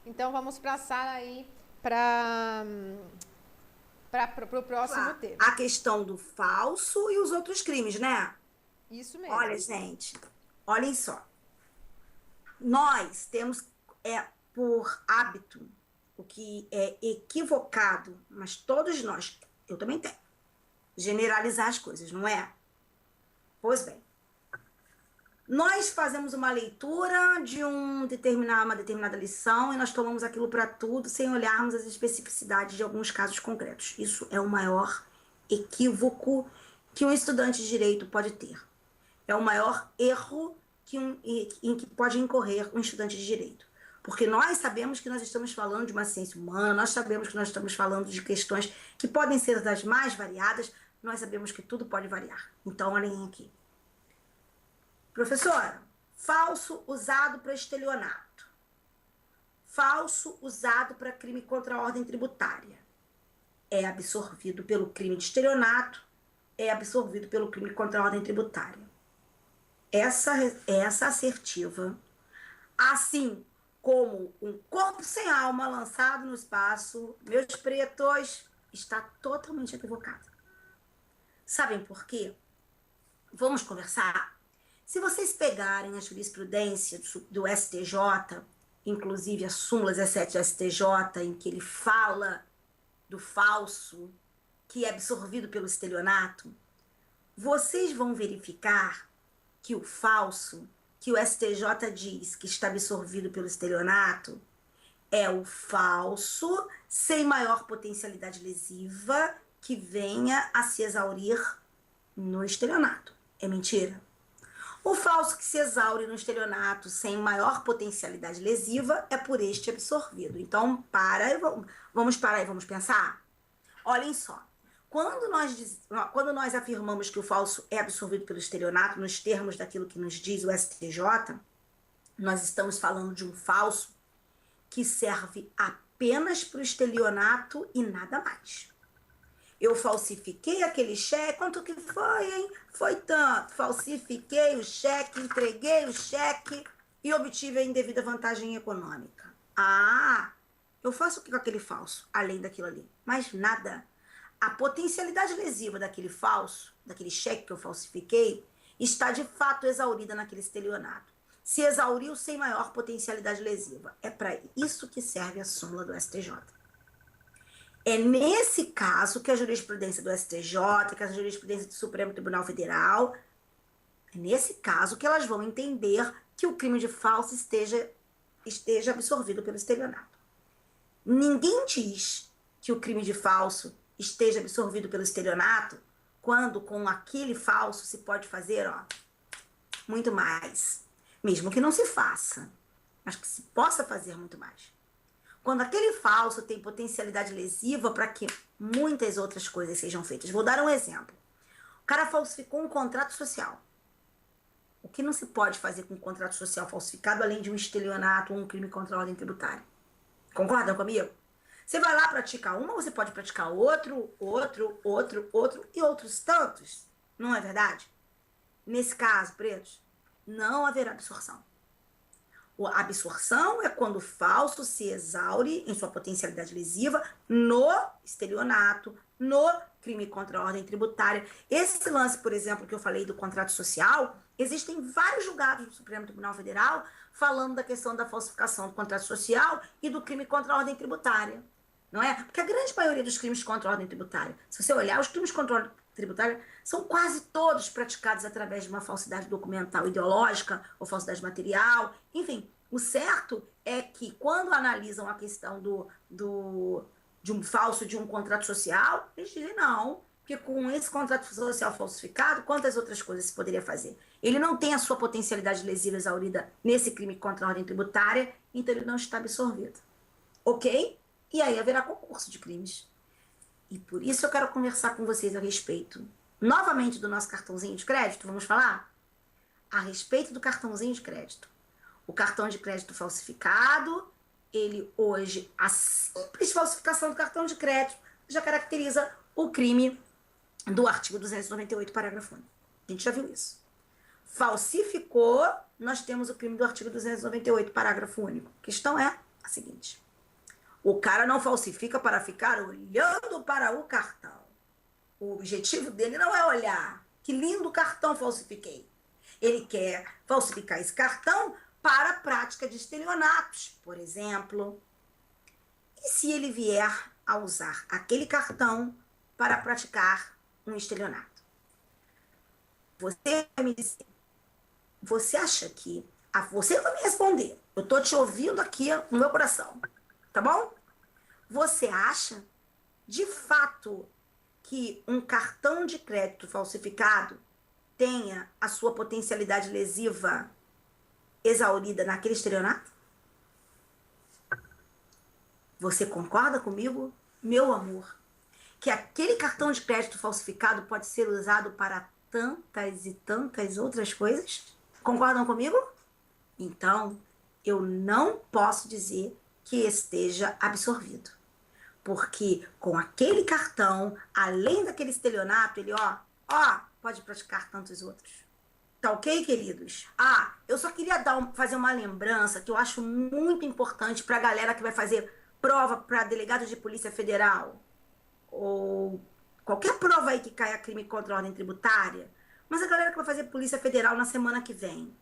Então vamos passar aí para o próximo Lá, tema. a questão do falso e os outros crimes, né? Isso Olha, mesmo. gente, olhem só. Nós temos, por hábito, o que é equivocado, mas todos nós, eu também tenho, generalizar as coisas, não é? Pois bem, nós fazemos uma leitura de uma determinada lição e nós tomamos aquilo para tudo sem olharmos as especificidades de alguns casos concretos. Isso é o maior equívoco que um estudante de direito pode ter. É o maior erro em que pode incorrer um estudante de direito. Porque nós sabemos que nós estamos falando de uma ciência humana, nós sabemos que nós estamos falando de questões que podem ser das mais variadas, nós sabemos que tudo pode variar. Então, olhem aqui. Professora, falso usado para estelionato. Falso usado para crime contra a ordem tributária. É absorvido pelo crime de estelionato, é absorvido pelo crime contra a ordem tributária. Essa assertiva, assim como um corpo sem alma lançado no espaço, meus pretos, está totalmente equivocada. Sabem por quê? Vamos conversar? Se vocês pegarem a jurisprudência do STJ, inclusive a súmula 17 do STJ, em que ele fala do falso que é absorvido pelo estelionato, vocês vão verificar que o falso, que o STJ diz que está absorvido pelo estelionato, é o falso sem maior potencialidade lesiva que venha a se exaurir no estelionato. É mentira. O falso que se exaure no estelionato sem maior potencialidade lesiva é por este absorvido. Então, vamos parar e vamos pensar? Olhem só. Quando nós afirmamos que o falso é absorvido pelo estelionato, nos termos daquilo que nos diz o STJ, nós estamos falando de um falso que serve apenas para o estelionato e nada mais. Eu falsifiquei aquele cheque, quanto que foi, hein? Foi tanto. Falsifiquei o cheque, entreguei o cheque e obtive a indevida vantagem econômica. Ah, eu faço o que com aquele falso, além daquilo ali? Mais nada. A potencialidade lesiva daquele falso, daquele cheque que eu falsifiquei, está de fato exaurida naquele estelionato. Se exauriu sem maior potencialidade lesiva. É para isso que serve a súmula do STJ. É nesse caso que a jurisprudência do STJ, que a jurisprudência do Supremo Tribunal Federal, é nesse caso que elas vão entender que o crime de falso esteja absorvido pelo estelionato. Ninguém diz que o crime de falso esteja absorvido pelo estelionato quando com aquele falso se pode fazer, muito mais. Mesmo que não se faça, mas que se possa fazer muito mais. Quando aquele falso tem potencialidade lesiva para que muitas outras coisas sejam feitas. Vou dar um exemplo. O cara falsificou um contrato social. O que não se pode fazer com um contrato social falsificado, além de um estelionato ou um crime contra a ordem tributária? Concordam comigo? Você vai lá praticar uma, você pode praticar outro e outros tantos. Não é verdade? Nesse caso, pretos, não haverá absorção. A absorção é quando o falso se exaure em sua potencialidade lesiva no estelionato, no crime contra a ordem tributária. Esse lance, por exemplo, que eu falei do contrato social, existem vários julgados do Supremo Tribunal Federal falando da questão da falsificação do contrato social e do crime contra a ordem tributária. Não é? Porque a grande maioria dos crimes contra a ordem tributária, se você olhar, os crimes contra a ordem tributária são quase todos praticados através de uma falsidade documental ideológica ou falsidade material. Enfim, o certo é que quando analisam a questão de um falso de um contrato social, eles dizem não, porque com esse contrato social falsificado, quantas outras coisas se poderia fazer? Ele não tem a sua potencialidade lesiva exaurida nesse crime contra a ordem tributária, então ele não está absorvido. Ok? E aí haverá concurso de crimes. E por isso eu quero conversar com vocês a respeito, novamente, do nosso cartãozinho de crédito. Vamos falar? A respeito do cartãozinho de crédito. O cartão de crédito falsificado, ele hoje, a simples falsificação do cartão de crédito já caracteriza o crime do artigo 298, parágrafo único. A gente já viu isso. Falsificou, nós temos o crime do artigo 298, parágrafo único. A questão é a seguinte: o cara não falsifica para ficar olhando para o cartão. O objetivo dele não é olhar. Que lindo cartão falsifiquei. Ele quer falsificar esse cartão para a prática de estelionatos, por exemplo. E se ele vier a usar aquele cartão para praticar um estelionato? Você vai me dizer, você acha que... Você vai me responder. Eu estou te ouvindo aqui no meu coração. Tá bom? Você acha, de fato, que um cartão de crédito falsificado tenha a sua potencialidade lesiva exaurida naquele estelionato? Você concorda comigo, meu amor, que aquele cartão de crédito falsificado pode ser usado para tantas e tantas outras coisas? Concordam comigo? Então, eu não posso dizer que esteja absorvido. Porque com aquele cartão, além daquele estelionato, ele, pode praticar tantos outros. Tá ok, queridos? Eu só queria fazer uma lembrança que eu acho muito importante para a galera que vai fazer prova para delegado de Polícia Federal, ou qualquer prova aí que caia crime contra a ordem tributária, mas a galera que vai fazer Polícia Federal na semana que vem.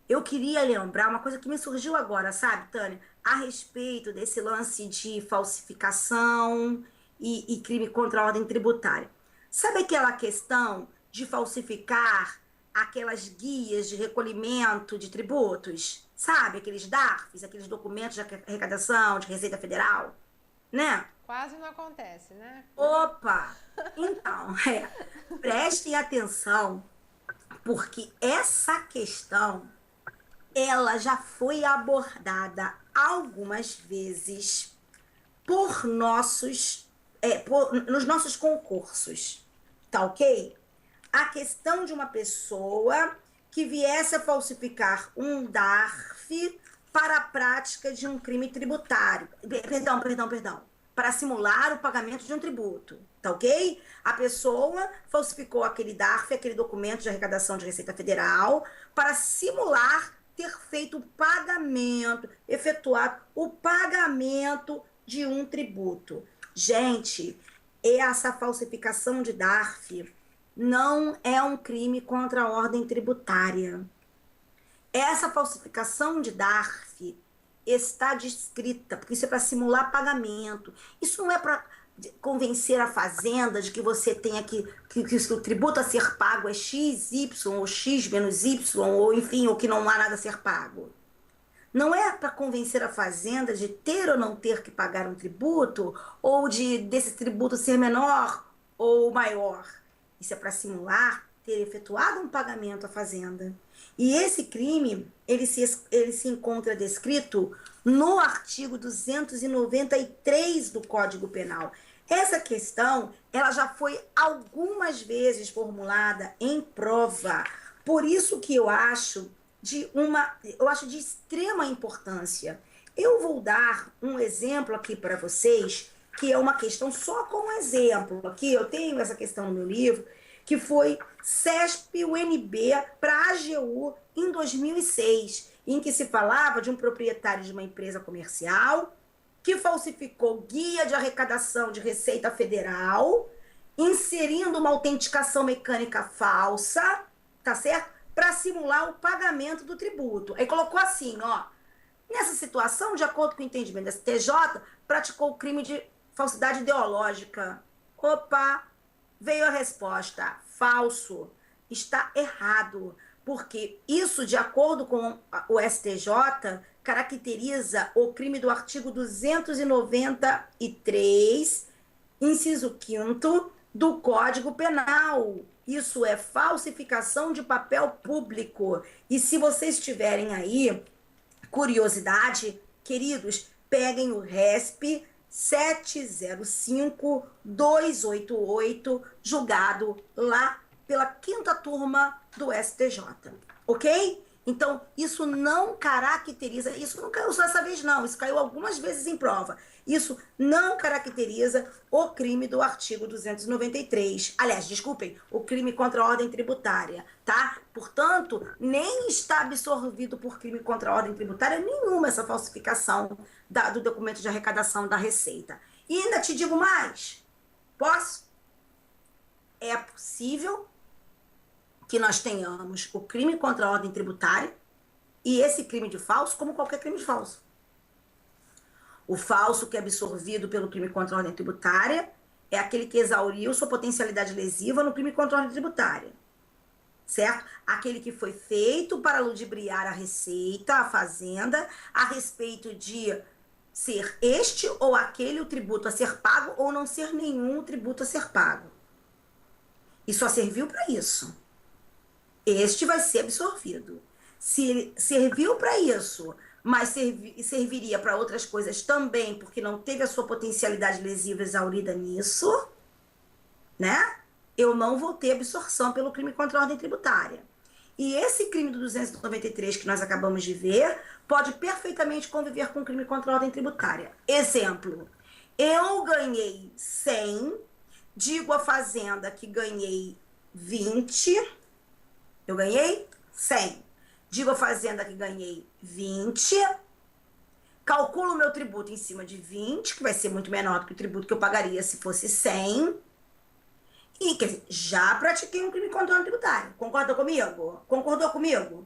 Eu queria lembrar uma coisa que me surgiu agora, sabe, Tânia? A respeito desse lance de falsificação e crime contra a ordem tributária. Sabe aquela questão de falsificar aquelas guias de recolhimento de tributos? Sabe? Aqueles DARFs, aqueles documentos de arrecadação, de Receita Federal, né? Quase não acontece, né? Opa! Então, prestem atenção, porque essa questão, ela já foi abordada algumas vezes por nos nossos concursos, tá ok? A questão de uma pessoa que viesse a falsificar um DARF para a prática de um crime tributário. Perdão. Para simular o pagamento de um tributo, tá ok? A pessoa falsificou aquele DARF, aquele documento de arrecadação de Receita Federal, para simular ter feito o pagamento, efetuado o pagamento de um tributo. Gente, essa falsificação de DARF não é um crime contra a ordem tributária. Essa falsificação de DARF está descrita, porque isso é para simular pagamento. Isso não é para convencer a Fazenda de que você tenha que o tributo a ser pago é X, Y, ou X menos Y, ou enfim, ou que não há nada a ser pago. Não é para convencer a Fazenda de ter ou não ter que pagar um tributo, ou desse tributo ser menor ou maior. Isso é para simular ter efetuado um pagamento à Fazenda. E esse crime, ele se encontra descrito no artigo 293 do Código Penal. Essa questão, ela já foi algumas vezes formulada em prova. Por isso que eu acho de extrema importância. Eu vou dar um exemplo aqui para vocês, que é uma questão só como exemplo. Aqui eu tenho essa questão no meu livro, que foi CESP-UNB para a AGU em 2006, em que se falava de um proprietário de uma empresa comercial que falsificou guia de arrecadação de Receita Federal, inserindo uma autenticação mecânica falsa, tá certo? Para simular o pagamento do tributo. Aí colocou assim, nessa situação, de acordo com o entendimento da STJ, praticou o crime de falsidade ideológica. Opa! Veio a resposta, falso, está errado, porque isso, de acordo com o STJ, caracteriza o crime do artigo 293, inciso 5º, do Código Penal. Isso é falsificação de papel público. E se vocês tiverem aí curiosidade, queridos, peguem o RESP 705-288, julgado lá pela 5ª turma do STJ, ok? Então, isso não caracteriza, isso não caiu só essa vez, não, isso caiu algumas vezes em prova. Isso não caracteriza o crime do artigo 293. Aliás, desculpem, o crime contra a ordem tributária, tá? Portanto, nem está absorvido por crime contra a ordem tributária nenhuma essa falsificação do documento de arrecadação da Receita. E ainda te digo mais, posso? É possível que nós tenhamos o crime contra a ordem tributária e esse crime de falso como qualquer crime de falso. O falso que é absorvido pelo crime contra a ordem tributária é aquele que exauriu sua potencialidade lesiva no crime contra a ordem tributária, certo? Aquele que foi feito para ludibriar a Receita, a Fazenda, a respeito de ser este ou aquele o tributo a ser pago ou não ser nenhum o tributo a ser pago. E só serviu para isso. Este vai ser absorvido. Se ele serviu para isso, mas serviria para outras coisas também, porque não teve a sua potencialidade lesiva exaurida nisso, né? Eu não vou ter absorção pelo crime contra a ordem tributária. E esse crime do 293 que nós acabamos de ver pode perfeitamente conviver com o crime contra a ordem tributária. Exemplo, eu ganhei 100, digo à Fazenda que ganhei 20, eu ganhei 100. Digo à Fazenda que ganhei 20, calculo o meu tributo em cima de 20, que vai ser muito menor do que o tributo que eu pagaria se fosse 100. E, quer dizer, já pratiquei um crime contra a ordem tributária. Concorda comigo? Concordou comigo?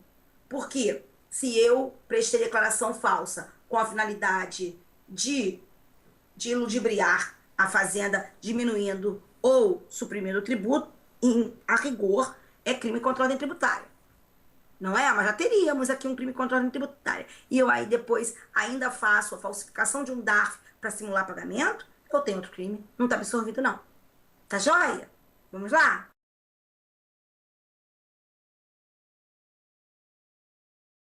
Porque se eu prestei declaração falsa com a finalidade de ludibriar a Fazenda, diminuindo ou suprimindo o tributo, a rigor, é crime contra a ordem tributária. Não é? Mas já teríamos aqui um crime contra a ordem tributária. E eu aí depois ainda faço a falsificação de um DARF para simular pagamento, eu tenho outro crime. Não está absorvido, não. Tá joia? Vamos lá?